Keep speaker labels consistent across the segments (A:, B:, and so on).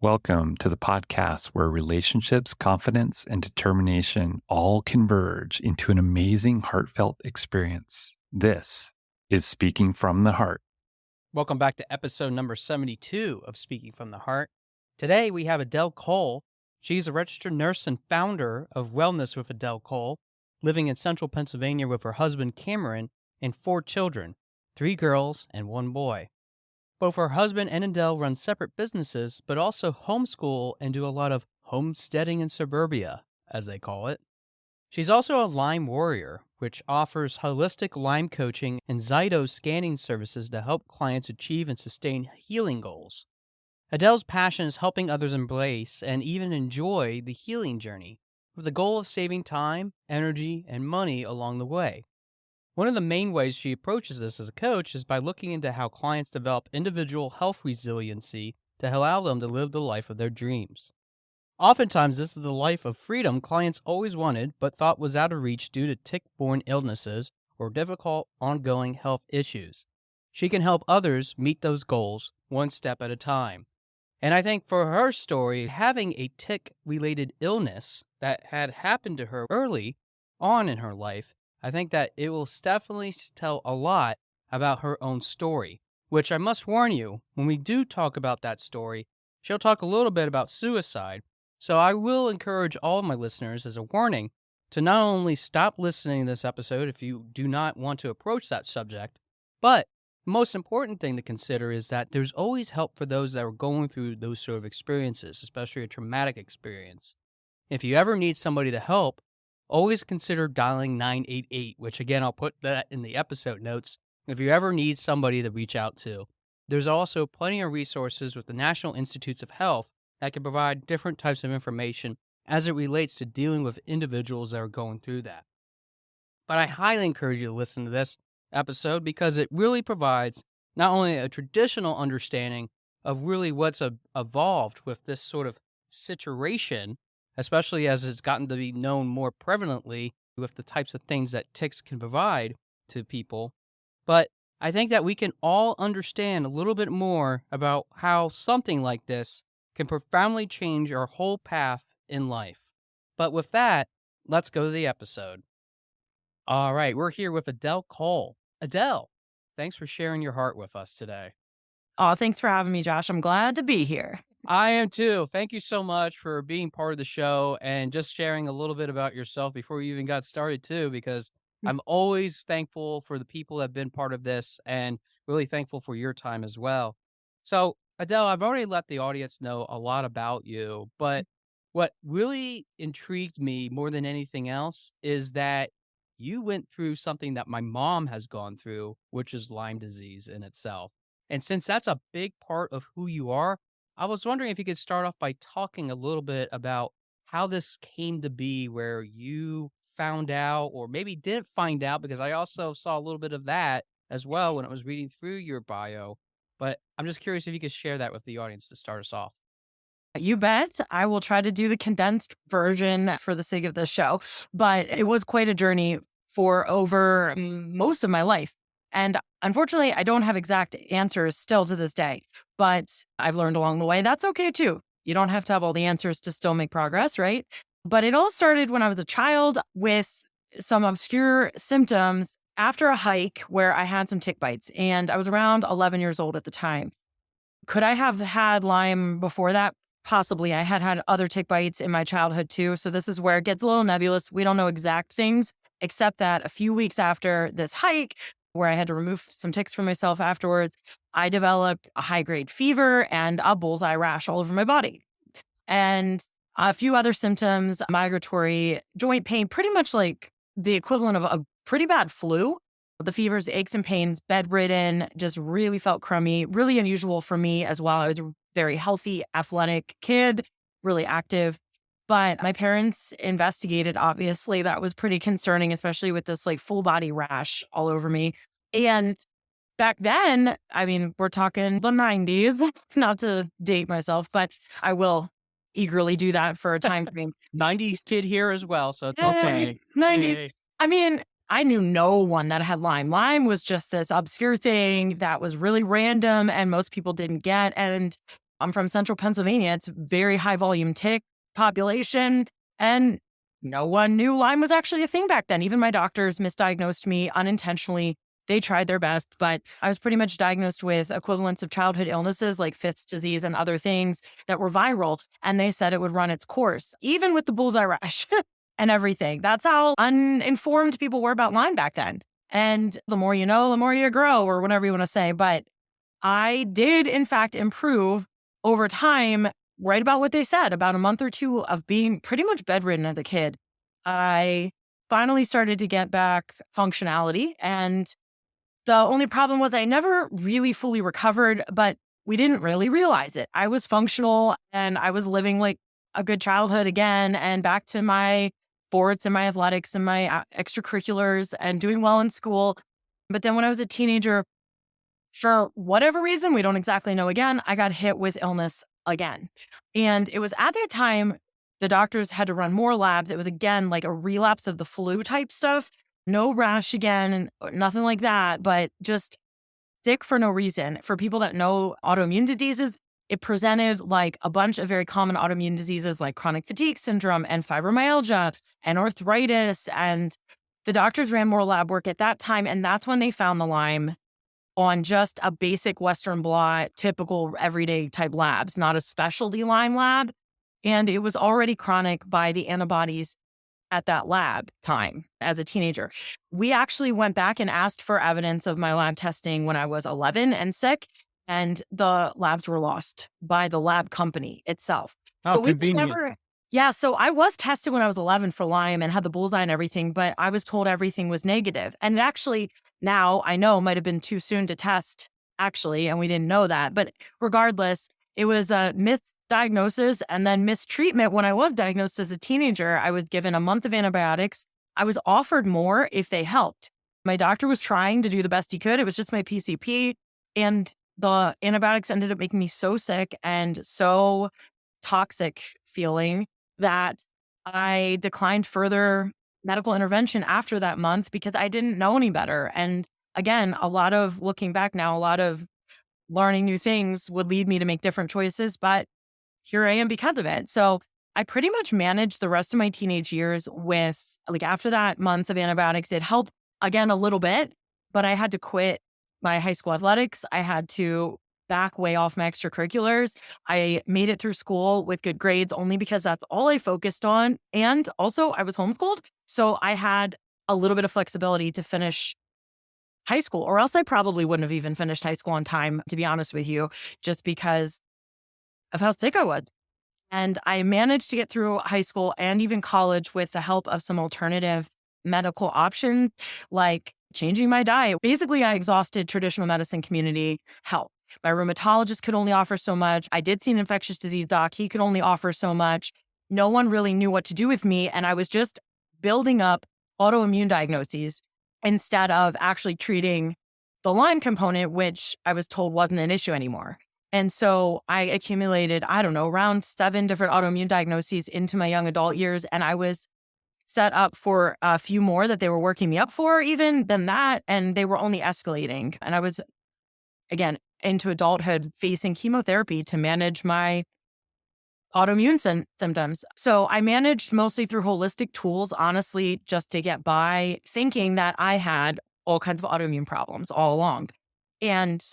A: Welcome to the podcast where relationships, confidence, and determination all converge into an amazing, heartfelt experience. This is Speaking from the Heart.
B: Welcome back to episode number 72 of Speaking from the Heart. Today we have Adele Cole. She's a registered nurse and founder of Wellness with Adele Cole, living in central Pennsylvania with her husband Cameron and 4 children, 3 girls and 1 boy. Both her husband and Adele run separate businesses, but also homeschool and do a lot of homesteading in suburbia, as they call it. She's also a Lyme warrior, which offers holistic Lyme coaching and Zyto scanning services to help clients achieve and sustain healing goals. Adele's passion is helping others embrace and even enjoy the healing journey, with the goal of saving time, energy, and money along the way. One of the main ways she approaches this as a coach is by looking into how clients develop individual health resiliency to allow them to live the life of their dreams. Oftentimes, this is the life of freedom clients always wanted but thought was out of reach due to tick-borne illnesses or difficult ongoing health issues. She can help others meet those goals one step at a time. And I think for her story, having a tick-related illness that had happened to her early on in her life, I think that it will definitely tell a lot about her own story, which I must warn you, when we do talk about that story, she'll talk a little bit about suicide. So I will encourage all of my listeners as a warning to not only stop listening to this episode if you do not want to approach that subject, but the most important thing to consider is that there's always help for those that are going through those sort of experiences, especially a traumatic experience. If you ever need somebody to help, always consider dialing 988, which again, I'll put that in the episode notes if you ever need somebody to reach out to. There's also plenty of resources with the National Institutes of Health that can provide different types of information as it relates to dealing with individuals that are going through that. But I highly encourage you to listen to this episode because it really provides not only a traditional understanding of really what's evolved with this sort of situation, especially as it's gotten to be known more prevalently with the types of things that ticks can provide to people, but I think that we can all understand a little bit more about how something like this can profoundly change our whole path in life. But with that, let's go to the episode. All right, we're here with Adele Cole. Adele, thanks for sharing your heart with us today.
C: Oh, thanks for having me, Josh. I'm glad to be here.
B: I am too. Thank you so much for being part of the show and just sharing a little bit about yourself before you even got started too, because I'm always thankful for the people that have been part of this and really thankful for your time as well. So, Adele, I've already let the audience know a lot about you, but what really intrigued me more than anything else is that you went through something that my mom has gone through, which is Lyme disease in itself. And since that's a big part of who you are, I was wondering if you could start off by talking a little bit about how this came to be where you found out or maybe didn't find out, because I also saw a little bit of that as well when I was reading through your bio. But I'm just curious if you could share that with the audience to start us off.
C: You bet. I will try to do the condensed version for the sake of this show, but it was quite a journey for over most of my life. And unfortunately, I don't have exact answers still to this day, but I've learned along the way. That's okay too. You don't have to have all the answers to still make progress, right? But it all started when I was a child with some obscure symptoms after a hike where I had some tick bites, and I was around 11 years old at the time. Could I have had Lyme before that? Possibly. I had had other tick bites in my childhood too. So this is where it gets a little nebulous. We don't know exact things, except that a few weeks after this hike, where I had to remove some ticks from myself afterwards, I developed a high-grade fever and a bullseye rash all over my body. And a few other symptoms, migratory joint pain, pretty much like the equivalent of a pretty bad flu. The fevers, the aches and pains, bedridden, just really felt crummy, really unusual for me as well. I was a very healthy, athletic kid, really active. But my parents investigated, obviously. That was pretty concerning, especially with this like full body rash all over me. And back then, I mean, we're talking the 90s, not to date myself, but I will eagerly do that for a time frame.
B: 90s kid here as well, so it's
C: Yay,
B: okay.
C: 90s.
B: Yay.
C: I mean, I knew no one that had Lyme. Lyme was just this obscure thing that was really random and most people didn't get. And I'm from central Pennsylvania. It's very high volume tick population. And no one knew Lyme was actually a thing back then. Even my doctors misdiagnosed me unintentionally. They tried their best, but I was pretty much diagnosed with equivalents of childhood illnesses like Fitz disease and other things that were viral. And they said it would run its course, even with the bullseye rash and everything. That's how uninformed people were about Lyme back then. And the more you know, the more you grow, or whatever you want to say. But I did, in fact, improve over time, right about what they said, about a month or two of being pretty much bedridden as a kid. I finally started to get back functionality. And the only problem was I never really fully recovered, but we didn't really realize it. I was functional and I was living like a good childhood again and back to my sports and my athletics and my extracurriculars and doing well in school. But then when I was a teenager, for whatever reason, we don't exactly know again, I got hit with illness again. And it was at that time, the doctors had to run more labs. It was again like a relapse of the flu type stuff. No rash again, nothing like that, but just sick for no reason. For people that know autoimmune diseases, it presented like a bunch of very common autoimmune diseases like chronic fatigue syndrome and fibromyalgia and arthritis. And the doctors ran more lab work at that time. And that's when they found the Lyme on just a basic Western blot, typical everyday type labs, not a specialty Lyme lab. And it was already chronic by the antibodies at that lab time as a teenager. We actually went back and asked for evidence of my lab testing when I was 11 and sick, and the labs were lost by the lab company itself.
B: How
C: But we
B: convenient.
C: yeah, so I was tested when I was 11 for Lyme and had the bullseye and everything, but I was told everything was negative. And actually, now I know might have been too soon to test, actually, and we didn't know that. But regardless, it was a misdiagnosis and then mistreatment. When I was diagnosed as a teenager, I was given a month of antibiotics. I was offered more if they helped. My doctor was trying to do the best he could. It was just my PCP. And the antibiotics ended up making me so sick and so toxic feeling that I declined further medical intervention after that month because I didn't know any better. And again, a lot of looking back now, a lot of learning new things would lead me to make different choices, but here I am because of it. So I pretty much managed the rest of my teenage years with, like, after that months of antibiotics. It helped again a little bit, but I had to quit my high school athletics. I had to back way off my extracurriculars. I made it through school with good grades only because that's all I focused on. And also I was homeschooled. So I had a little bit of flexibility to finish high school, or else I probably wouldn't have even finished high school on time, to be honest with you, just because of how sick I was. And I managed to get through high school and even college with the help of some alternative medical options, like changing my diet. Basically, I exhausted traditional medicine community help. My rheumatologist could only offer so much. I did see an infectious disease doc. He could only offer so much. No one really knew what to do with me. And I was just building up autoimmune diagnoses instead of actually treating the Lyme component, which I was told wasn't an issue anymore. And so I accumulated, I don't know, around 7 different autoimmune diagnoses into my young adult years. And I was set up for a few more that they were working me up for, even than that. And they were only escalating. And I was, again, into adulthood facing chemotherapy to manage my autoimmune symptoms. So I managed mostly through holistic tools, honestly, just to get by, thinking that I had all kinds of autoimmune problems all along. And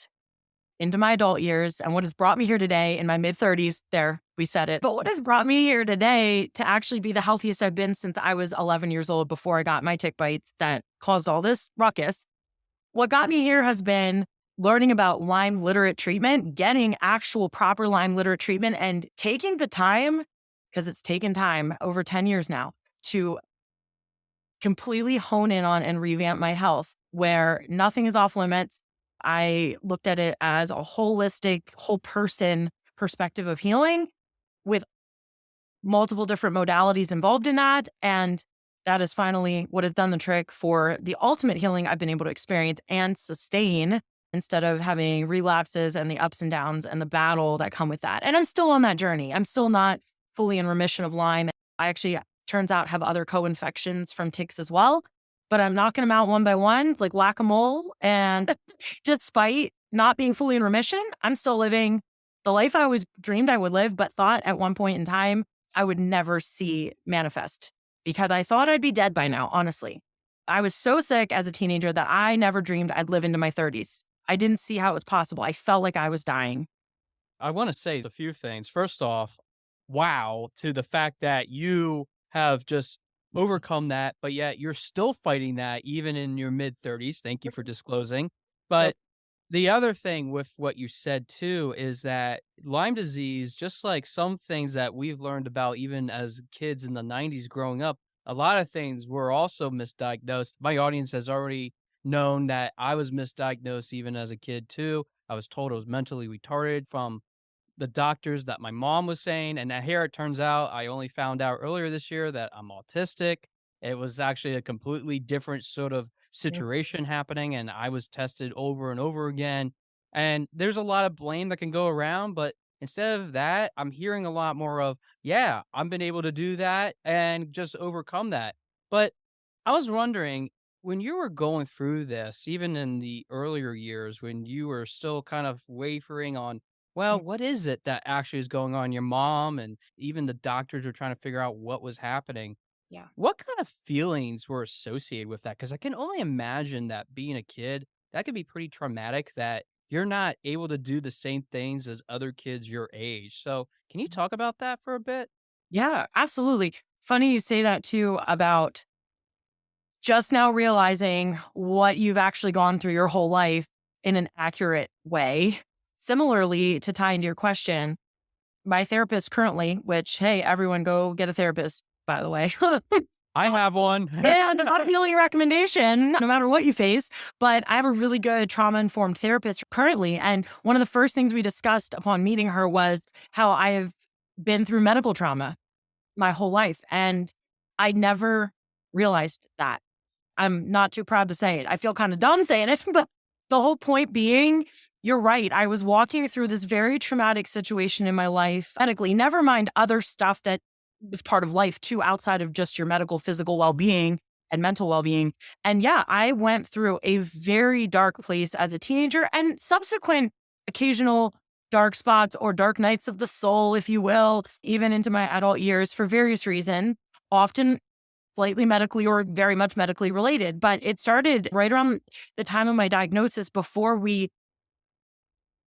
C: into my adult years, and what has brought me here today in my mid-30s, there, we said it, but what has brought me here today to actually be the healthiest I've been since I was 11 years old before I got my tick bites that caused all this ruckus. What got me here has been learning about Lyme literate treatment, getting actual proper Lyme literate treatment, and taking the time, because it's taken time, over 10 years now, to completely hone in on and revamp my health, where nothing is off limits. I looked at it as a holistic, whole person perspective of healing with multiple different modalities involved in that. And that is finally what has done the trick for the ultimate healing I've been able to experience and sustain, instead of having relapses and the ups and downs and the battle that come with that. And I'm still on that journey. I'm still not fully in remission of Lyme. I actually, turns out, have other co-infections from ticks as well, but I'm knocking them out one by one, like whack-a-mole. And despite not being fully in remission, I'm still living The life I always dreamed I would live, but thought at one point in time I would never see manifest because I thought I'd be dead by now, honestly. I was so sick as a teenager that I never dreamed I'd live into my 30s. I didn't see how it was possible. I felt like I was dying.
B: I want to say a few things. First off, wow to the fact that you have just overcome that, but yet you're still fighting that even in your mid 30s. Thank you for disclosing.
C: Yep.
B: But the other thing with what you said too is that Lyme disease, just like some things that we've learned about even as kids in the 90s growing up, a lot of things were also misdiagnosed. My audience has already known that I was misdiagnosed even as a kid too. I was told I was mentally retarded from the doctors that my mom was saying, and now here it turns out I only found out earlier this year that I'm autistic. It was actually a completely different sort of
C: Yep.
B: situation happening, and I was tested over and over again. And there's a lot of blame that can go around, but instead of that, I'm hearing a lot more of, yeah, I've been able to do that and just overcome that. But I was wondering, when you were going through this, even in the earlier years, when you were still kind of wavering on, well,
C: Mm.
B: what is it that actually is going on? Your mom and even the doctors are trying to figure out what was happening.
C: Yeah.
B: What kind of feelings were associated with that? Because I can only imagine that being a kid, that could be pretty traumatic that you're not able to do the same things as other kids your age. So, can you talk about that for a bit?
C: Yeah, absolutely. Funny you say that too about just now realizing what you've actually gone through your whole life in an accurate way. Similarly, to tie into your question, my therapist currently, which, hey, everyone go get a therapist, by the way.
B: I have one.
C: And not the only recommendation, no matter what you face, but I have a really good trauma informed therapist currently. And one of the first things we discussed upon meeting her was how I have been through medical trauma my whole life. And I never realized that. I'm not too proud to say it. I feel kind of dumb saying it, but the whole point being, you're right. I was walking through this very traumatic situation in my life medically, never mind other stuff that was part of life too, outside of just your medical, physical well being and mental well being. And yeah, I went through a very dark place as a teenager and subsequent occasional dark spots or dark nights of the soul, if you will, even into my adult years for various reasons. Often slightly medically or very much medically related. But it started right around the time of my diagnosis before we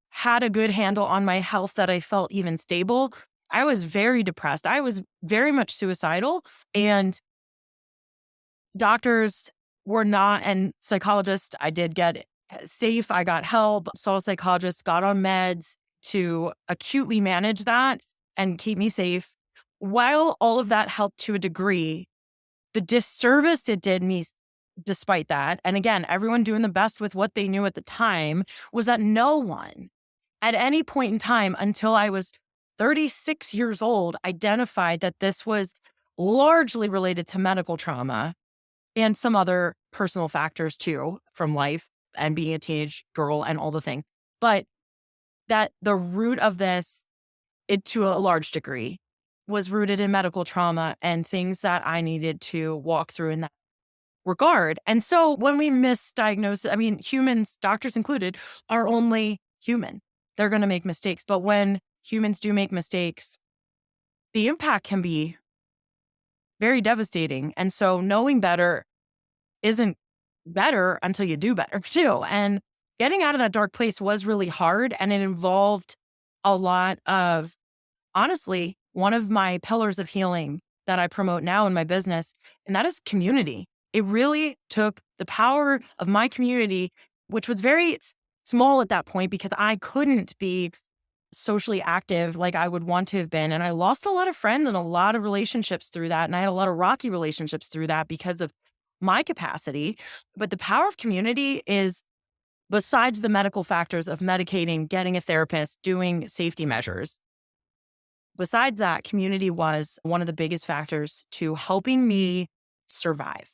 C: had a good handle on my health that I felt even stable. I was very depressed. I was very much suicidal. And doctors were not, and psychologists, I did get safe. I got help, saw a psychologist, got on meds to acutely manage that and keep me safe. While all of that helped to a degree, the disservice it did me despite that, and again, everyone doing the best with what they knew at the time, was that no one at any point in time until I was 36 years old identified that this was largely related to medical trauma and some other personal factors too from life and being a teenage girl and all the things. But that the root of this, it to a large degree, was rooted in medical trauma and things that I needed to walk through in that regard. And so when we misdiagnose, I mean, humans, doctors included, are only human. They're going to make mistakes. But when humans do make mistakes, the impact can be very devastating. And so knowing better isn't better until you do better too. And getting out of that dark place was really hard. And it involved a lot of, honestly, one of my pillars of healing that I promote now in my business, and that is community. It really took the power of my community, which was very small at that point because I couldn't be socially active like I would want to have been. And I lost a lot of friends and a lot of relationships through that. And I had a lot of rocky relationships through that because of my capacity. But the power of community is, besides the medical factors of medicating, getting a therapist, doing safety measures, besides that, community was one of the biggest factors to helping me survive.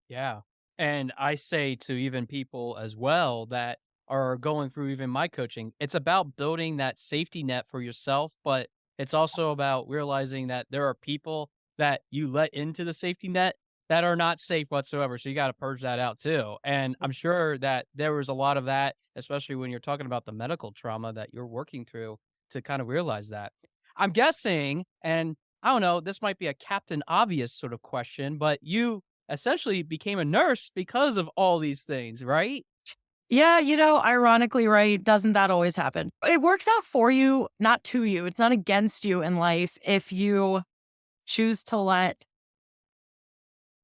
B: Yeah. And I say to even people as well that are going through even my coaching, it's about building that safety net for yourself, but it's also about realizing that there are people that you let into the safety net that are not safe whatsoever. So you got to purge that out too. And I'm sure that there was a lot of that, especially when you're talking about the medical trauma that you're working through. to kind of realize that. I'm guessing, and I don't know, this might be a Captain Obvious sort of question, but you essentially became a nurse because of all these things, right?
C: Yeah, ironically, right? Doesn't that always happen? It works out for you, not to you. It's not against you in life if you choose to let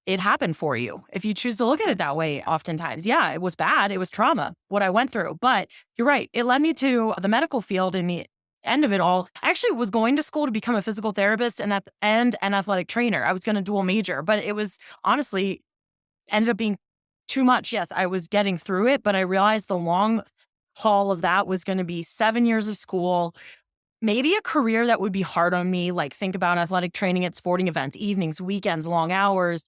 C: it happen for you. If you choose to look at it that way, oftentimes, yeah, it was bad. It was trauma, what I went through. But you're right. It led me to the medical field in the end of it all. I actually was going to school to become a physical therapist and an athletic trainer. I was going to dual major, but it was honestly ended up being too much. Yes, I was getting through it, but I realized the long haul of that was going to be 7 years of school, maybe a career that would be hard on me, like think about athletic training at sporting events, evenings, weekends, long hours.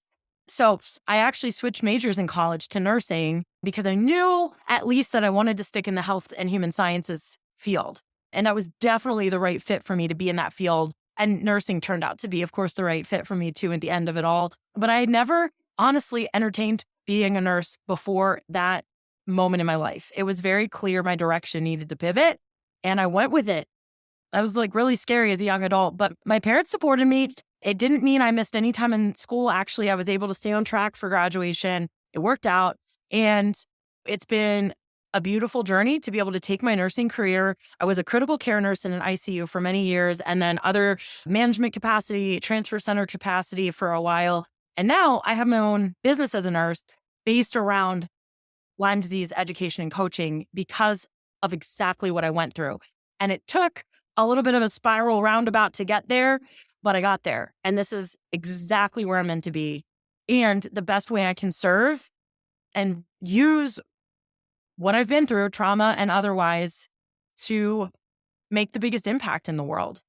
C: So I actually switched majors in college to nursing because I knew at least that I wanted to stick in the health and human sciences field. And that was definitely the right fit for me to be in that field. And nursing turned out to be, of course, the right fit for me too at the end of it all. But I had never honestly entertained being a nurse before that moment in my life. It was very clear my direction needed to pivot, and I went with it. I was like really scary as a young adult, but my parents supported me. It didn't mean I missed any time in school. Actually, I was able to stay on track for graduation. It worked out. And it's been a beautiful journey to be able to take my nursing career. I was a critical care nurse in an ICU for many years, and then other management capacity, transfer center capacity for a while. And now I have my own business as a nurse based around Lyme disease education and coaching because of exactly what I went through. And it took a little bit of a spiral roundabout to get there, but I got there. And this is exactly where I'm meant to be. And the best way I can serve and use what I've been through, trauma and otherwise, to make the biggest impact in the world.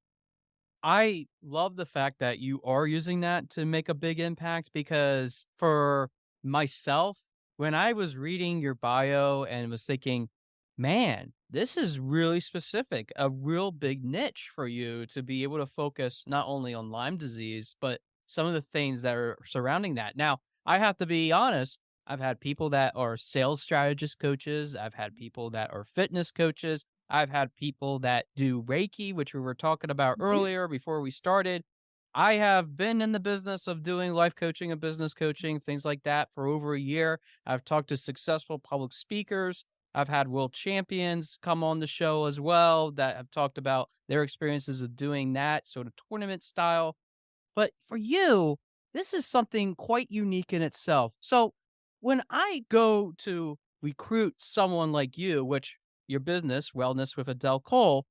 B: I love the fact that you are using that to make a big impact because for myself, when I was reading your bio and was thinking, man, this is really specific, a real big niche for you to be able to focus not only on Lyme disease, but some of the things that are surrounding that. Now, I have to be honest, I've had people that are sales strategist coaches, I've had people that are fitness coaches. I've had people that do Reiki, which we were talking about earlier before we started. I have been in the business of doing life coaching and business coaching, things like that, for over a year. I've talked to successful public speakers. I've had world champions come on the show as well that have talked about their experiences of doing that sort of tournament style. But for you, this is something quite unique in itself. So when I go to recruit someone like you, which your business, Wellness with Adele Cole,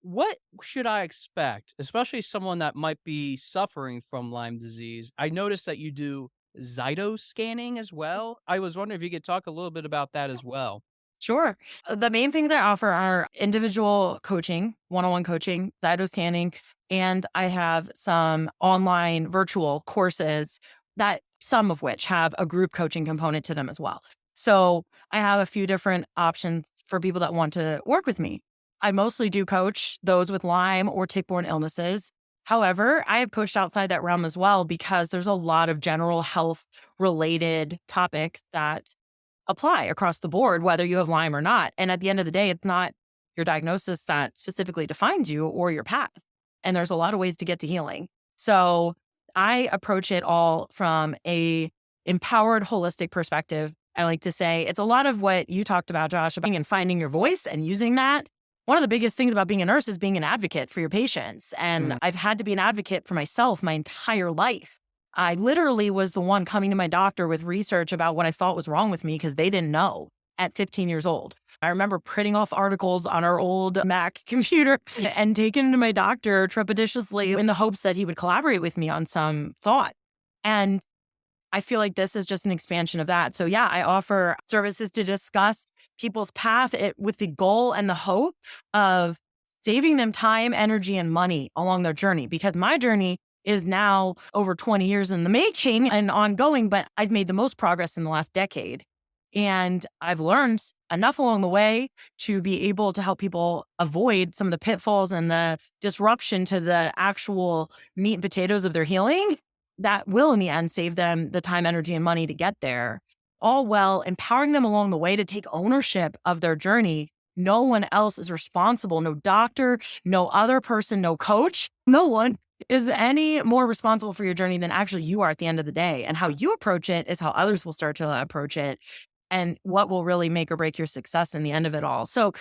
B: what should I expect, especially someone that might be suffering from Lyme disease? I noticed that you do Zyto scanning as well. I was wondering if you could talk a little bit about that as well.
C: Sure. The main things I offer are individual coaching, one-on-one coaching, Zyto scanning, and I have some online virtual courses that some of which have a group coaching component to them as well. So I have a few different options for people that want to work with me. I mostly do coach those with Lyme or tick-borne illnesses. However, I have pushed outside that realm as well because there's a lot of general health related topics that apply across the board, whether you have Lyme or not. And at the end of the day, it's not your diagnosis that specifically defines you or your path. And there's a lot of ways to get to healing. So I approach it all from a empowered, holistic perspective. I like to say it's a lot of what you talked about, Josh, about and finding your voice and using that. One of the biggest things about being a nurse is being an advocate for your patients. And I've had to be an advocate for myself my entire life. I literally was the one coming to my doctor with research about what I thought was wrong with me because they didn't know at 15 years old. I remember printing off articles on our old Mac computer and taking to my doctor trepidatiously in the hopes that he would collaborate with me on some thought. And I feel like this is just an expansion of that. So yeah, I offer services to discuss people's path with the goal and the hope of saving them time, energy, and money along their journey. Because my journey is now over 20 years in the making and ongoing, but I've made the most progress in the last decade. And I've learned enough along the way to be able to help people avoid some of the pitfalls and the disruption to the actual meat and potatoes of their healing that will in the end save them the time, energy, and money to get there. All while empowering them along the way to take ownership of their journey No one else is responsible. No doctor, no other person, no coach. No one is any more responsible for your journey than actually you are at the end of the day. And how you approach it is how others will start to approach it, and what will really make or break your success in the end of it all. So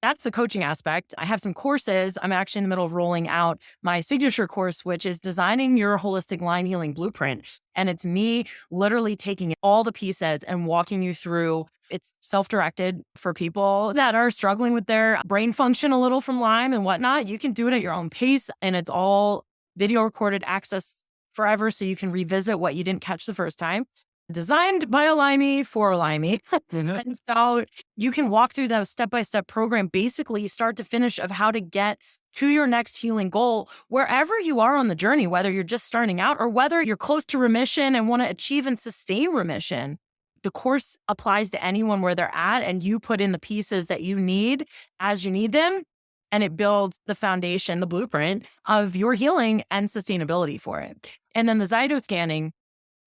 C: that's the coaching aspect. I have some courses. I'm actually in the middle of rolling out my signature course, which is designing your holistic Lyme healing blueprint. And it's me literally taking all the pieces and walking you through. It's self-directed for people that are struggling with their brain function a little from Lyme and whatnot. You can do it at your own pace, and it's all video recorded access forever, so you can revisit what you didn't catch the first time. Designed by a Limey for a Limey. And so you can walk through that step-by-step program, basically start to finish, of how to get to your next healing goal, wherever you are on the journey, whether you're just starting out or whether you're close to remission and want to achieve and sustain remission. The course applies to anyone where they're at, and you put in the pieces that you need as you need them. And it builds the foundation, the blueprint of your healing and sustainability for it. And then the Zyto scanning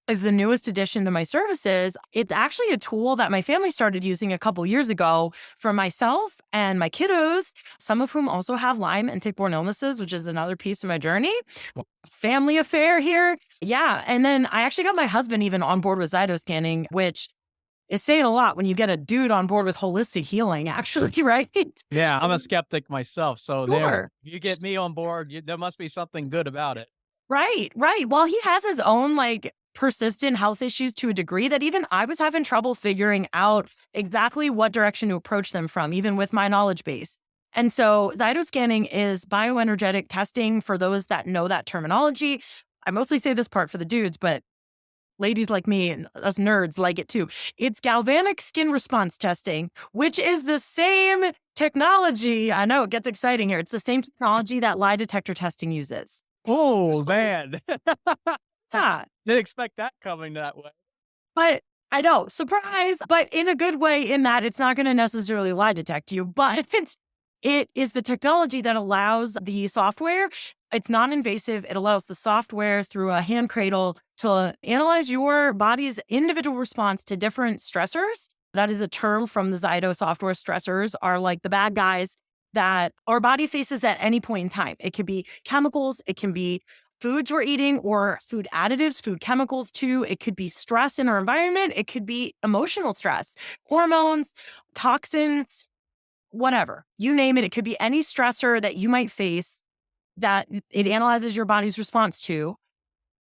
C: is the newest addition to my services. It's actually a tool that my family started using a couple years ago for myself and my kiddos, some of whom also have Lyme and tick-borne illnesses, which is another piece of my journey. Family affair here. Yeah. And then I actually got my husband even on board with Zyto scanning, which is saying a lot when you get a dude on board with holistic healing, actually, right?
B: Yeah, I'm a skeptic myself. So
C: Sure.
B: there, you get me on board, there must be something good about it.
C: Right. Well, he has his own persistent health issues to a degree that even I was having trouble figuring out exactly what direction to approach them from, even with my knowledge base. And so Zyto scanning is bioenergetic testing for those that know that terminology. I mostly say this part for the dudes, but ladies like me and us nerds like it too. It's galvanic skin response testing, which is the same technology. I know it gets exciting here. It's the same technology that lie detector testing uses.
B: Oh, man.
C: Yeah.
B: Didn't expect that coming that way.
C: But I know, surprise, but in a good way, in that it's not going to necessarily lie detect you, but it is the technology that allows the software. It's non-invasive. It allows the software through a hand cradle to analyze your body's individual response to different stressors. That is a term from the Zyto software. Stressors are like the bad guys that our body faces at any point in time. It could be chemicals. It can be foods we're eating or food additives, food chemicals too. It could be stress in our environment. It could be emotional stress, hormones, toxins, whatever. You name it. It could be any stressor that you might face that it analyzes your body's response to,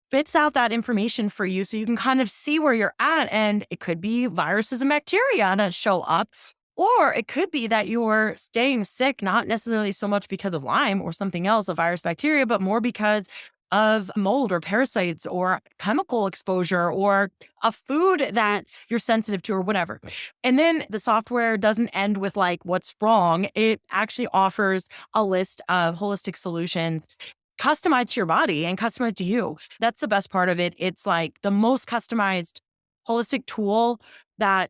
C: spits out that information for you so you can kind of see where you're at. And it could be viruses and bacteria that show up, or it could be that you're staying sick, not necessarily so much because of Lyme or something else, a virus, bacteria, but more because of mold or parasites or chemical exposure or a food that you're sensitive to or whatever. And then the software doesn't end with what's wrong. It actually offers a list of holistic solutions customized to your body and customized to you. That's the best part of it. It's the most customized holistic tool that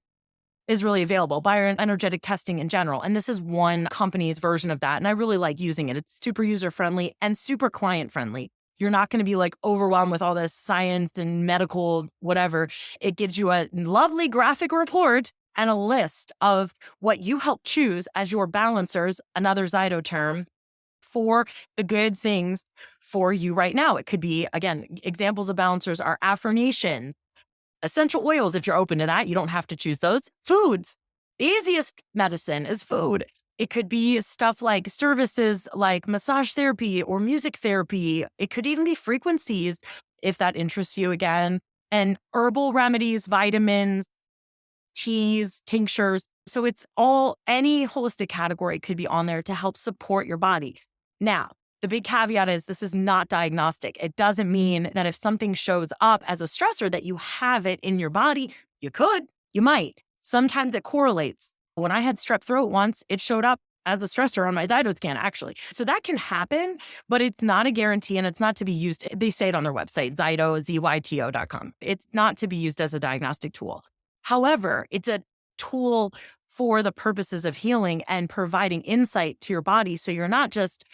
C: is really available, bioenergetic testing in general. And this is one company's version of that. And I really like using it. It's super user-friendly and super client-friendly. You're not going to be overwhelmed with all this science and medical whatever. It gives you a lovely graphic report and a list of what you help choose as your balancers, another Zyto term, for the good things for you right now. It could be, again, examples of balancers are affirmation, essential oils. If you're open to that, you don't have to choose those. Foods. The easiest medicine is food. It could be stuff like services like massage therapy or music therapy. It could even be frequencies, if that interests you again, and herbal remedies, vitamins, teas, tinctures. So it's any holistic category could be on there to help support your body. Now, the big caveat is this is not diagnostic. It doesn't mean that if something shows up as a stressor that you have it in your body. You could, you might. Sometimes it correlates. When I had strep throat once, it showed up as a stressor on my Zyto scan, actually. So that can happen, but it's not a guarantee and it's not to be used. They say it on their website, zyto.com. It's not to be used as a diagnostic tool. However, it's a tool for the purposes of healing and providing insight to your body. So you're not just,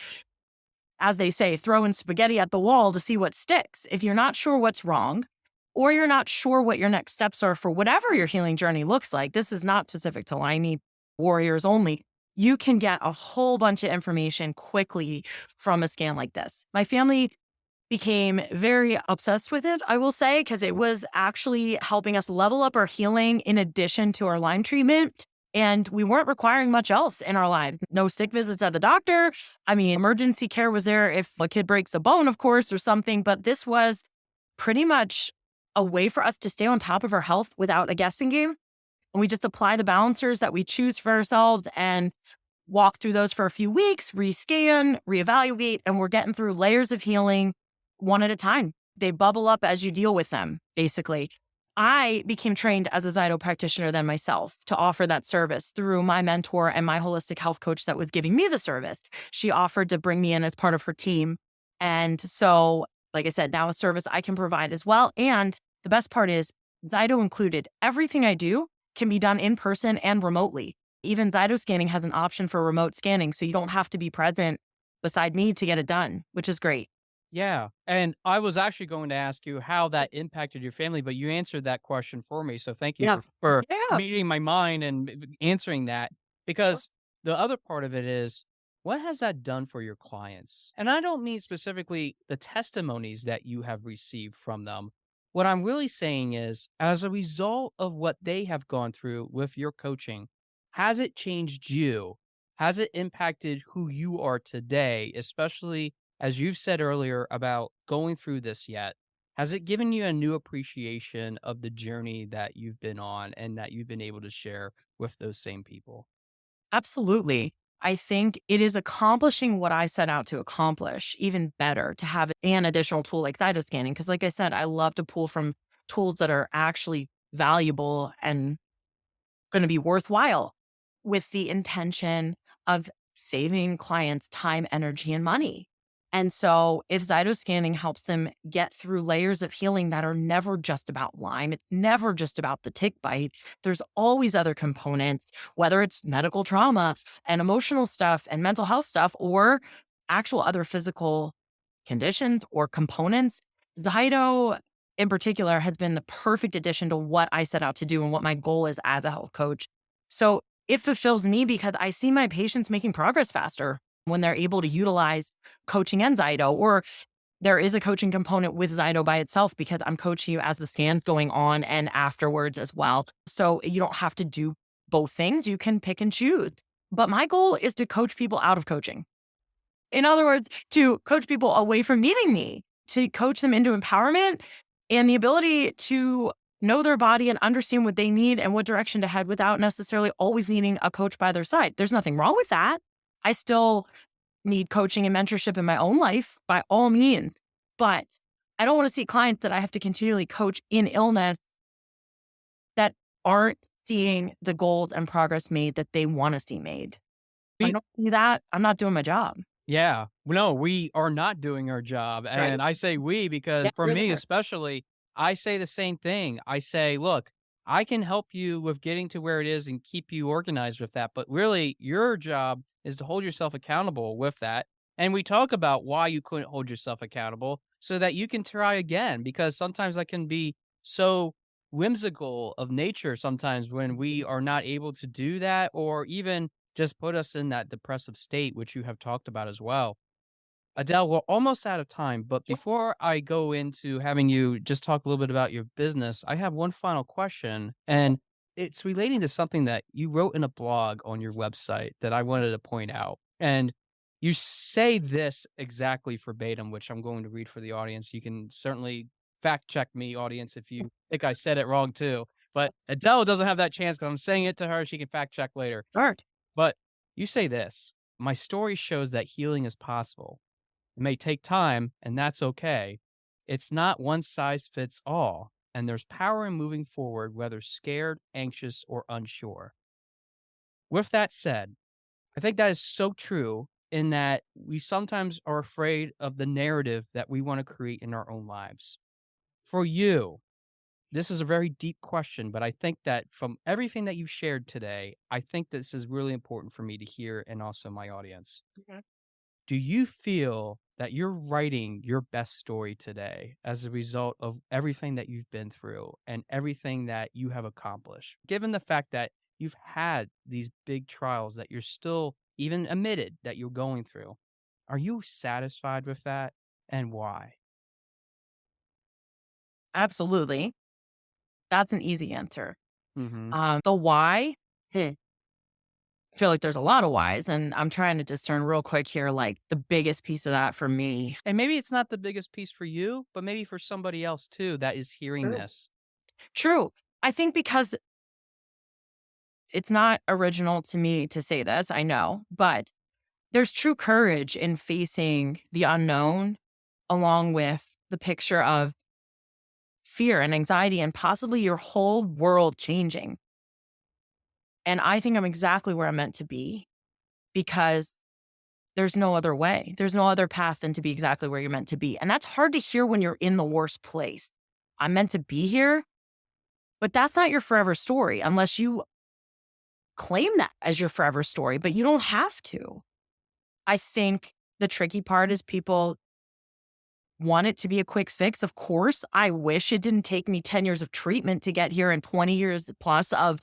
C: as they say, throwing spaghetti at the wall to see what sticks. If you're not sure what's wrong, or you're not sure what your next steps are for whatever your healing journey looks like, this is not specific to Lyme warriors only. you can get a whole bunch of information quickly from a scan like this. My family became very obsessed with it, I will say, because it was actually helping us level up our healing in addition to our Lyme treatment. And we weren't requiring much else in our lives. No sick visits at the doctor. I mean, emergency care was there if a kid breaks a bone, of course, or something. But this was pretty much a way for us to stay on top of our health without a guessing game. And we just apply the balancers that we choose for ourselves and walk through those for a few weeks, rescan, reevaluate, and we're getting through layers of healing one at a time. They bubble up as you deal with them, basically. I became trained as a Zyto practitioner then myself to offer that service through my mentor and my holistic health coach that was giving me the service. She offered to bring me in as part of her team. And so, like I said, now a service I can provide as well. And the best part is Zyto included. Everything I do can be done in person and remotely. Even Zyto scanning has an option for remote scanning, so you don't have to be present beside me to get it done, which is great.
B: Yeah. And I was actually going to ask you how that impacted your family, but you answered that question for me. So thank you
C: Yeah.
B: for
C: Yeah.
B: meeting my mind and answering that.
C: Sure.
B: Because the other part of it is, what has that done for your clients? And I don't mean specifically the testimonies that you have received from them. What I'm really saying is, as a result of what they have gone through with your coaching, has it changed you? Has it impacted who you are today, especially as you've said earlier about going through this yet? Has it given you a new appreciation of the journey that you've been on and that you've been able to share with those same people?
C: Absolutely. I think it is accomplishing what I set out to accomplish even better to have an additional tool like Thyto scanning. Because, like I said, I love to pull from tools that are actually valuable and going to be worthwhile with the intention of saving clients time, energy, and money. And so, if Zyto scanning helps them get through layers of healing that are never just about Lyme, it's never just about the tick bite. There's always other components, whether it's medical trauma and emotional stuff and mental health stuff, or actual other physical conditions or components. Zyto, in particular, has been the perfect addition to what I set out to do and what my goal is as a health coach. So it fulfills me because I see my patients making progress faster when they're able to utilize coaching and Zyto, or there is a coaching component with Zyto by itself because I'm coaching you as the scan's going on and afterwards as well. So you don't have to do both things. You can pick and choose. But my goal is to coach people out of coaching. In other words, to coach people away from needing me, to coach them into empowerment and the ability to know their body and understand what they need and what direction to head without necessarily always needing a coach by their side. There's nothing wrong with that. I still need coaching and mentorship in my own life by all means, but I don't want to see clients that I have to continually coach in illness that aren't seeing the goals and progress made that they want to see made. If I
B: We
C: don't see that, I'm not doing my job.
B: Yeah. No, we are not doing our job.
C: Right.
B: And I say we because
C: Yeah,
B: for
C: you're
B: me,
C: there.
B: especially, I say the same thing. I say, look, I can help you with getting to where it is and keep you organized with that. But really, your job is to hold yourself accountable with that. And we talk about why you couldn't hold yourself accountable so that you can try again, because sometimes that can be so whimsical of nature sometimes when we are not able to do that, or even just put us in that depressive state, which you have talked about as well. Adele, we're almost out of time, but
C: Sure.
B: before I go into having you just talk a little bit about your business, I have one final question, and it's relating to something that you wrote in a blog on your website that I wanted to point out. And you say this exactly verbatim, which I'm going to read for the audience. You can certainly fact check me, audience, if you think I said it wrong too. But Adele doesn't have that chance because I'm saying it to her. She can fact check later.
C: Art.
B: But you say this: my story shows that healing is possible. It may take time, and that's okay. It's not one size fits all, and there's power in moving forward, whether scared, anxious, or unsure. With that said, I think that is so true in that we sometimes are afraid of the narrative that we want to create in our own lives. For you, this is a very deep question, but I think that from everything that you've shared today, I think this is really important for me to hear and also my audience.
C: Okay.
B: Do you feel that you're writing your best story today as a result of everything that you've been through and everything that you have accomplished? Given the fact that you've had these big trials that you're still even admitted that you're going through. Are you satisfied with that, and why?
C: Absolutely. That's an easy answer.
B: Mhm.
C: The why, I feel like there's a lot of whys, and I'm trying to discern real quick here, like the biggest piece of that for me.
B: And maybe it's not the biggest piece for you, but maybe for somebody else too that is hearing
C: True.
B: this.
C: True. I think because it's not original to me to say this, I know, but there's true courage in facing the unknown along with the picture of fear and anxiety and possibly your whole world changing. And I think I'm exactly where I'm meant to be because there's no other way. There's no other path than to be exactly where you're meant to be. And that's hard to hear when you're in the worst place. I'm meant to be here, but that's not your forever story unless you claim that as your forever story, but you don't have to. I think the tricky part is people want it to be a quick fix. Of course, I wish it didn't take me 10 years of treatment to get here and 20 years plus of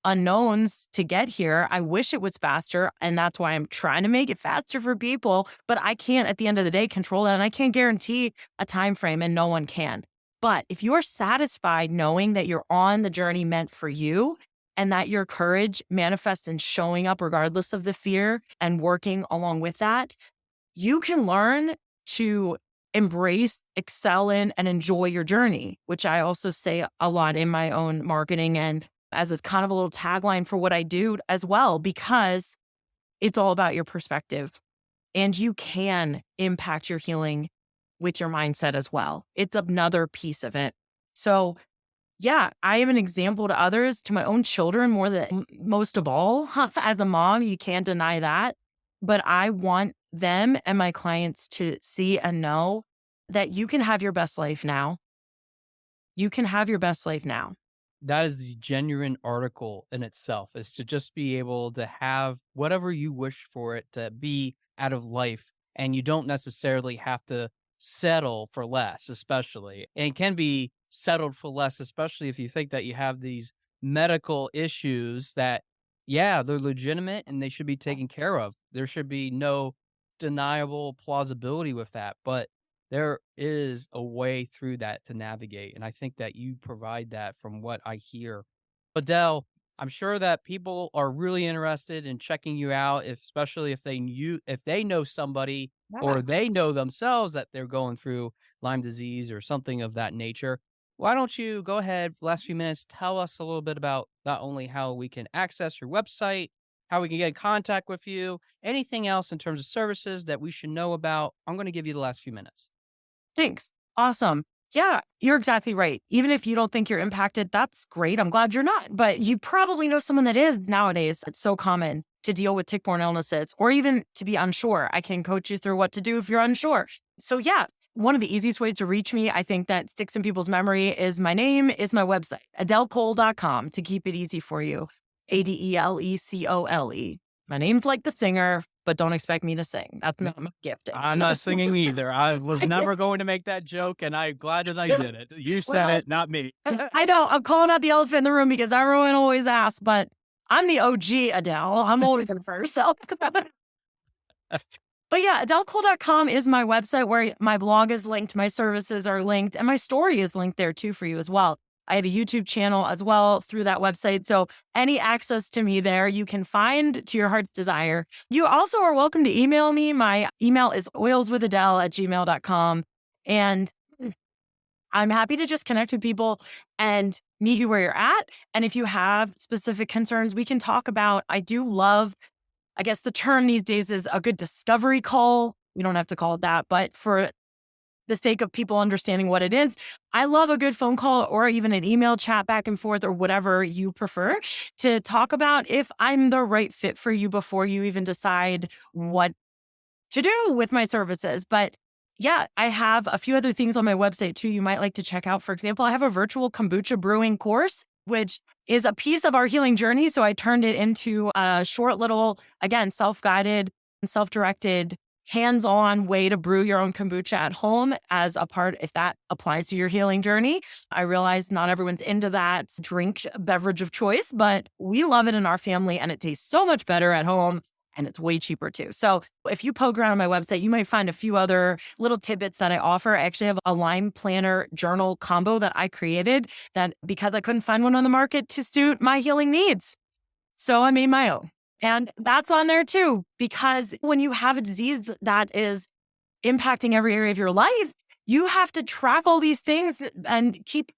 C: unknowns to get here. I wish it was faster. And that's why I'm trying to make it faster for people. But I can't at the end of the day control that. And I can't guarantee a time frame and no one can. But if you're satisfied knowing that you're on the journey meant for you and that your courage manifests in showing up regardless of the fear and working along with that, you can learn to embrace, excel in, and enjoy your journey, which I also say a lot in my own marketing and as a kind of a little tagline for what I do as well, because it's all about your perspective and you can impact your healing with your mindset as well. It's another piece of it. So yeah, I am an example to others, to my own children, more than most of all. As a mom, you can't deny that. But I want them and my clients to see and know that you can have your best life now. You can have your best life now.
B: That is the genuine article in itself, is to just be able to have whatever you wish for it to be out of life. And you don't necessarily have to settle for less, especially. And it can be settled for less, especially if you think that you have these medical issues that, yeah, they're legitimate and they should be taken care of. There should be no deniable plausibility with that. But there is a way through that to navigate, and I think that you provide that from what I hear. Adele, I'm sure that people are really interested in checking you out, especially if they know somebody or
C: Yeah.
B: they know themselves that they're going through Lyme disease or something of that nature. Why don't you go ahead, last few minutes, tell us a little bit about not only how we can access your website, how we can get in contact with you, anything else in terms of services that we should know about. I'm going to give you the last few minutes.
C: Thanks. Awesome. Yeah, you're exactly right. Even if you don't think you're impacted, that's great. I'm glad you're not, but you probably know someone that is nowadays. It's so common to deal with tick-borne illnesses or even to be unsure. I can coach you through what to do if you're unsure. So yeah, one of the easiest ways to reach me, I think that sticks in people's memory is my name is my website, adelecole.com to keep it easy for you. ADELECOLE. My name's like the singer, but don't expect me to sing. That's not my gifting.
B: I'm not singing either. I was never going to make that joke, and I'm glad that I did it. You said
C: Well,
B: it, not me.
C: I know. I'm calling out the elephant in the room because everyone always asks, but I'm the OG Adele. I'm older than her. So, but yeah, adelecole.com is my website where my blog is linked, my services are linked, and my story is linked there too for you as well. I have a YouTube channel as well through that website. So any access to me there, you can find to your heart's desire. You also are welcome to email me. My email is oilswithadele@gmail.com. And I'm happy to just connect with people and meet you where you're at. And if you have specific concerns, we can talk about. I do love, I guess the term these days is a good discovery call. We don't have to call it that, but for the sake of people understanding what it is, I love a good phone call or even an email chat back and forth or whatever you prefer to talk about if I'm the right fit for you before you even decide what to do with my services. But yeah, I have a few other things on my website too you might like to check out. For example, I have a virtual kombucha brewing course, which is a piece of our healing journey. So I turned it into a short little, again, self-guided and self-directed hands-on way to brew your own kombucha at home as a part, if that applies to your healing journey. I realize not everyone's into that drink beverage of choice, but we love it in our family and it tastes so much better at home. And it's way cheaper too. So if you poke around on my website, you might find a few other little tidbits that I offer. I actually have a Lyme planner journal combo that I created that because I couldn't find one on the market to suit my healing needs. So I made my own. And that's on there too, because when you have a disease that is impacting every area of your life, you have to track all these things and keep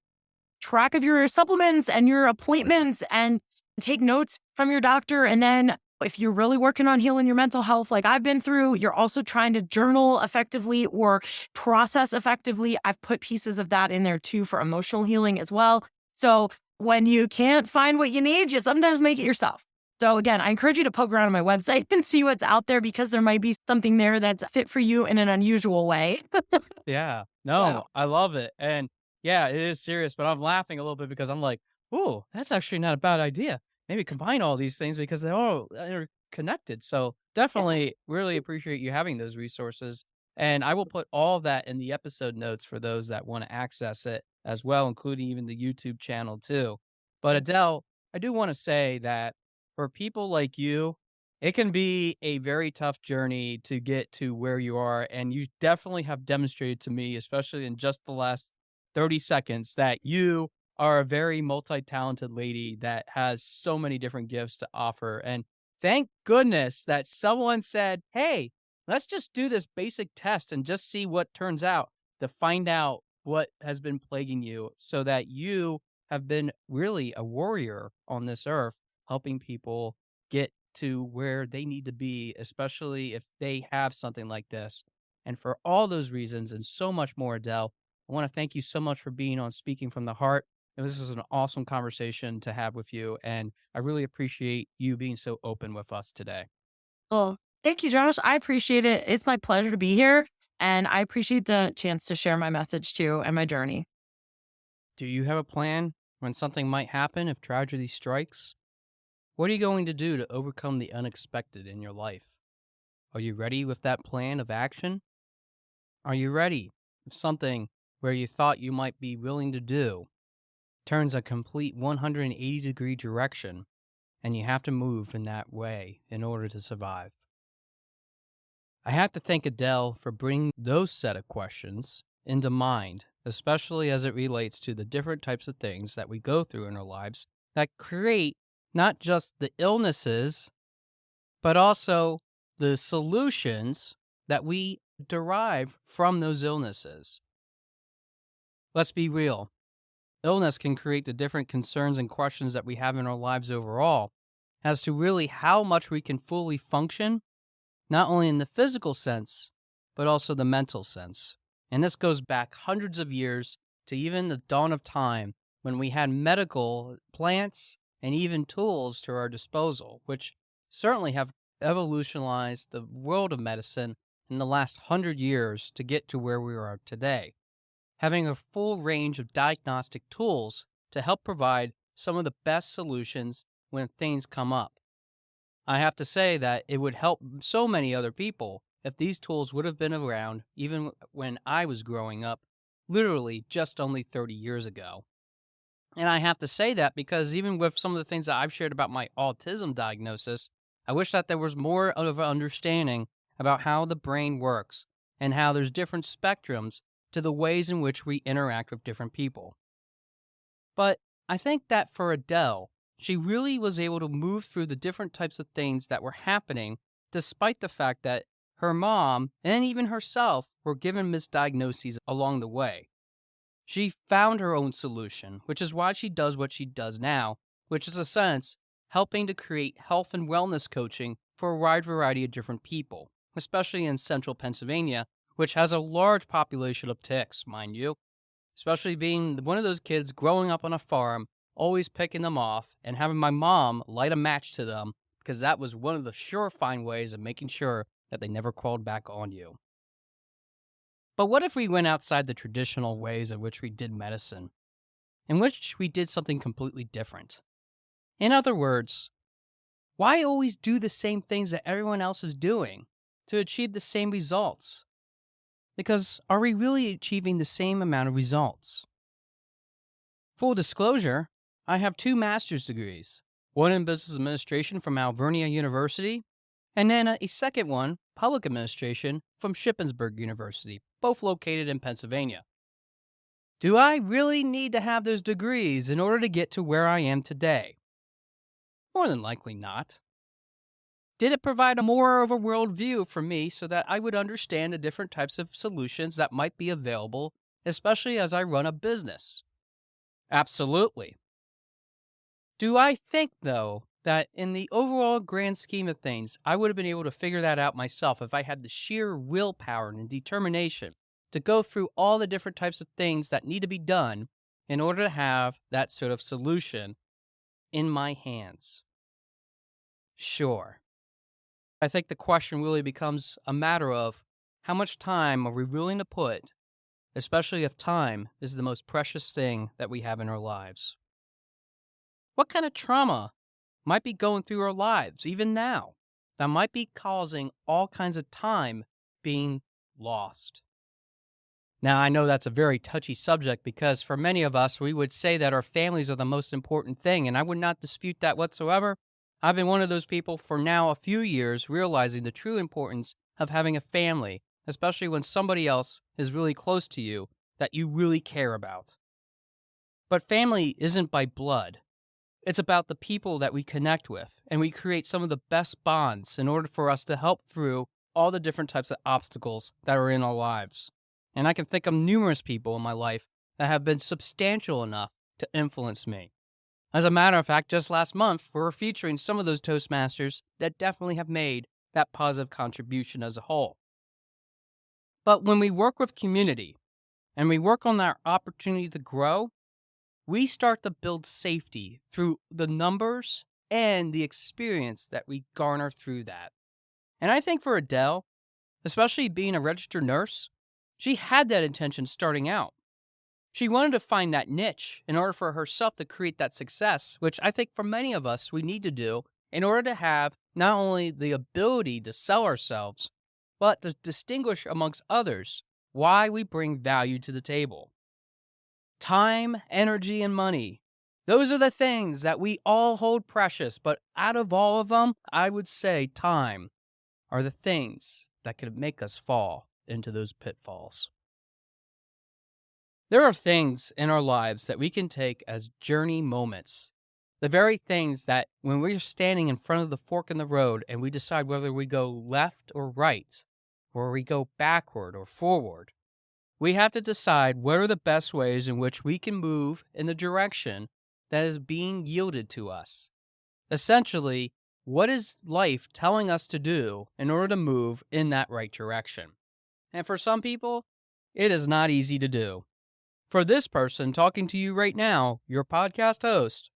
C: track of your supplements and your appointments and take notes from your doctor. And then if you're really working on healing your mental health, like I've been through, you're also trying to journal effectively or process effectively. I've put pieces of that in there too for emotional healing as well. So when you can't find what you need, you sometimes make it yourself. So again, I encourage you to poke around on my website and see what's out there because there might be something there that's fit for you in an unusual way.
B: Yeah.
C: Yeah.
B: No, I love it. And yeah, it is serious, but I'm laughing a little bit because I'm like, ooh, that's actually not a bad idea. Maybe combine all these things because they're all interconnected. So definitely really appreciate you having those resources. And I will put all of that in the episode notes for those that want to access it as well, including even the YouTube channel too. But Adele, I do want to say that for people like you, it can be a very tough journey to get to where you are. And you definitely have demonstrated to me, especially in just the last 30 seconds, that you are a very multi-talented lady that has so many different gifts to offer. And thank goodness that someone said, hey, let's just do this basic test and just see what turns out to find out what has been plaguing you so that you have been really a warrior on this earth, helping people get to where they need to be, especially if they have something like this. And for all those reasons and so much more, Adele, I want to thank you so much for being on Speaking from the Heart. And this was an awesome conversation to have with you. And I really appreciate you being so open with us today.
C: Well, thank you, Josh. I appreciate it. It's my pleasure to be here. And I appreciate the chance to share my message too and my journey.
B: Do you have a plan when something might happen if tragedy strikes? What are you going to do to overcome the unexpected in your life? Are you ready with that plan of action? Are you ready if something where you thought you might be willing to do turns a complete 180-degree direction and you have to move in that way in order to survive? I have to thank Adele for bringing those set of questions into mind, especially as it relates to the different types of things that we go through in our lives that create not just the illnesses, but also the solutions that we derive from those illnesses. Let's be real. Illness can create the different concerns and questions that we have in our lives overall as to really how much we can fully function, not only in the physical sense, but also the mental sense. And this goes back hundreds of years to even the dawn of time when we had medical plants and even tools to our disposal, which certainly have evolutionized the world of medicine in the last 100 years to get to where we are today, having a full range of diagnostic tools to help provide some of the best solutions when things come up. I have to say that it would help so many other people if these tools would have been around even when I was growing up, literally just only 30 years ago. And I have to say that because even with some of the things that I've shared about my autism diagnosis, I wish that there was more of an understanding about how the brain works and how there's different spectrums to the ways in which we interact with different people. But I think that for Adele, she really was able to move through the different types of things that were happening despite the fact that her mom and even herself were given misdiagnoses along the way. She found her own solution, which is why she does what she does now, which is, in a sense, helping to create health and wellness coaching for a wide variety of different people, especially in central Pennsylvania, which has a large population of ticks, mind you, especially being one of those kids growing up on a farm, always picking them off and having my mom light a match to them because that was one of the surefire ways of making sure that they never crawled back on you. But what if we went outside the traditional ways in which we did medicine, in which we did something completely different? In other words, why always do the same things that everyone else is doing? to achieve the same results? Because are we really achieving the same amount of results? Full disclosure, I have 2 master's degrees, one in business administration from Alvernia University, and then a second one, public administration, from Shippensburg University, both located in Pennsylvania. Do I really need to have those degrees in order to get to where I am today? More than likely not. Did it provide a more of a worldview for me so that I would understand the different types of solutions that might be available, especially as I run a business? Absolutely. Do I think, though, that in the overall grand scheme of things, I would have been able to figure that out myself if I had the sheer willpower and determination to go through all the different types of things that need to be done in order to have that sort of solution in my hands? Sure. I think the question really becomes a matter of how much time are we willing to put, especially if time is the most precious thing that we have in our lives. What kind of trauma might be going through our lives, even now, that might be causing all kinds of time being lost? Now, I know that's a very touchy subject because for many of us, we would say that our families are the most important thing, and I would not dispute that whatsoever. I've been one of those people for now a few years realizing the true importance of having a family, especially when somebody else is really close to you that you really care about. But family isn't by blood. It's about the people that we connect with, and we create some of the best bonds in order for us to help through all the different types of obstacles that are in our lives. And I can think of numerous people in my life that have been substantial enough to influence me. As a matter of fact, just last month, we were featuring some of those Toastmasters that definitely have made that positive contribution as a whole. But when we work with community and we work on our opportunity to grow, we start to build safety through the numbers and the experience that we garner through that. And I think for Adele, especially being a registered nurse, she had that intention starting out. She wanted to find that niche in order for herself to create that success, which I think for many of us we need to do in order to have not only the ability to sell ourselves, but to distinguish amongst others why we bring value to the table. Time, energy, and money. Those are the things that we all hold precious, but out of all of them, I would say time are the things that could make us fall into those pitfalls. There are things in our lives that we can take as journey moments. The very things that when we're standing in front of the fork in the road and we decide whether we go left or right, or we go backward or forward, we have to decide what are the best ways in which we can move in the direction that is being yielded to us. Essentially, what is life telling us to do in order to move in that right direction? And for some people, it is not easy to do. For this person talking to you right now, your podcast host,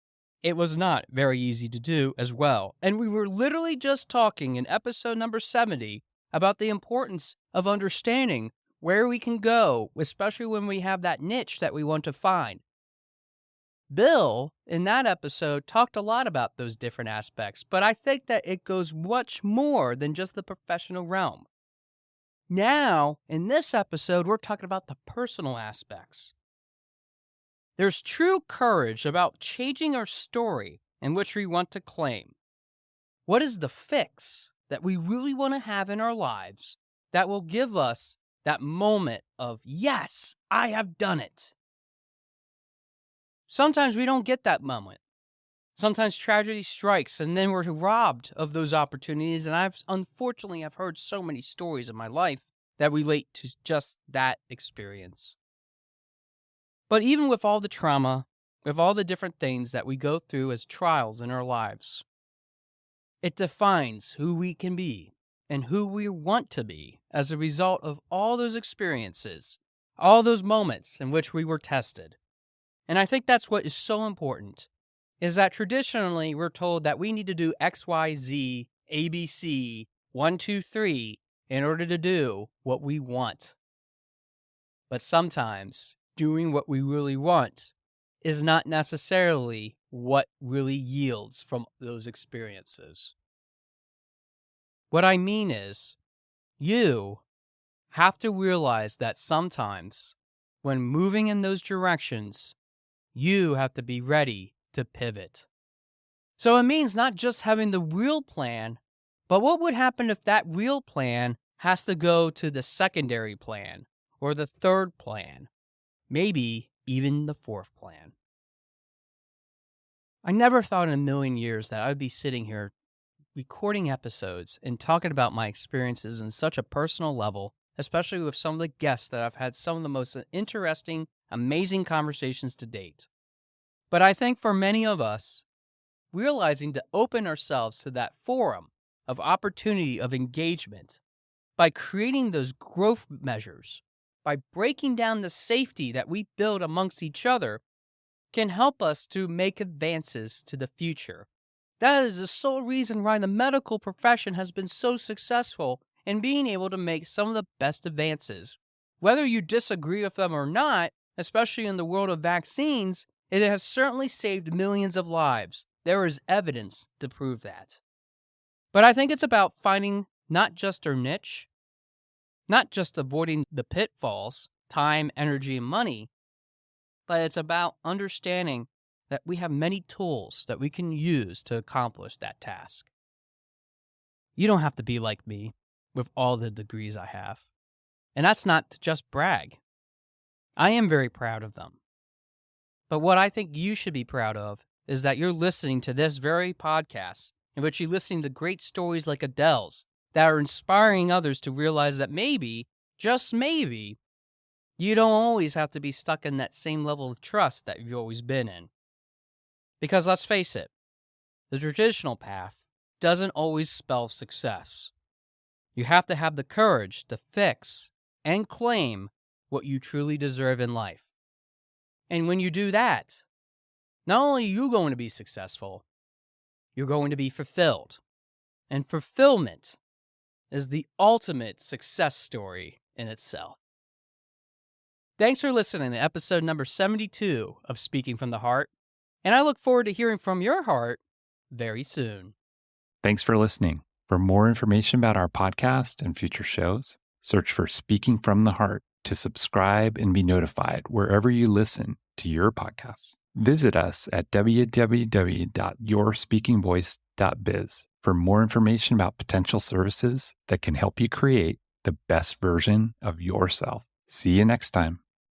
B: it was not very easy to do as well. And we were literally just talking in episode number 70 about the importance of understanding where we can go, especially when we have that niche that we want to find. Bill, in that episode, talked a lot about those different aspects, but I think that it goes much more than just the professional realm. Now, in this episode, we're talking about the personal aspects. There's true courage about changing our story in which we want to claim. What is the fix that we really want to have in our lives that will give us that moment of, yes, I have done it? Sometimes we don't get that moment. Sometimes tragedy strikes and then we're robbed of those opportunities. And I've heard so many stories in my life that relate to just that experience. But even with all the trauma, with all the different things that we go through as trials in our lives, it defines who we can be and who we want to be as a result of all those experiences, all those moments in which we were tested. And I think that's what is so important, is that traditionally we're told that we need to do X, Y, Z, ABC, 1, 2, 3 in order to do what we want. But sometimes doing what we really want is not necessarily what really yields from those experiences. What I mean is, You have to realize that sometimes when moving in those directions, you have to be ready to pivot. So it means not just having the real plan, but what would happen if that real plan has to go to the secondary plan or the third plan, maybe even the fourth plan? I never thought in a million years that I would be sitting here recording episodes and talking about my experiences in such a personal level, especially with some of the guests that I've had some of the most interesting, amazing conversations to date. But I think for many of us, realizing to open ourselves to that forum of opportunity of engagement by creating those growth measures, by breaking down the safety that we build amongst each other, can help us to make advances to the future. That is the sole reason why the medical profession has been so successful in being able to make some of the best advances. Whether you disagree with them or not, especially in the world of vaccines, it has certainly saved millions of lives. There is evidence to prove that. But I think it's about finding not just our niche, not just avoiding the pitfalls, time, energy, and money, but it's about understanding that we have many tools that we can use to accomplish that task. You don't have to be like me with all the degrees I have. And that's not to just brag. I am very proud of them. But what I think you should be proud of is that you're listening to this very podcast in which you're listening to great stories like Adele's that are inspiring others to realize that maybe, just maybe, you don't always have to be stuck in that same level of trust that you've always been in. Because let's face it, the traditional path doesn't always spell success. You have to have the courage to fix and claim what you truly deserve in life. And when you do that, not only are you going to be successful, you're going to be fulfilled. And fulfillment is the ultimate success story in itself. Thanks for listening to episode number 72 of Speaking from the Heart, and I look forward to hearing from your heart very soon.
A: Thanks for listening. For more information about our podcast and future shows, search for Speaking from the Heart to subscribe and be notified wherever you listen to your podcasts. Visit us at www.yourspeakingvoice.biz for more information about potential services that can help you create the best version of yourself. See you next time.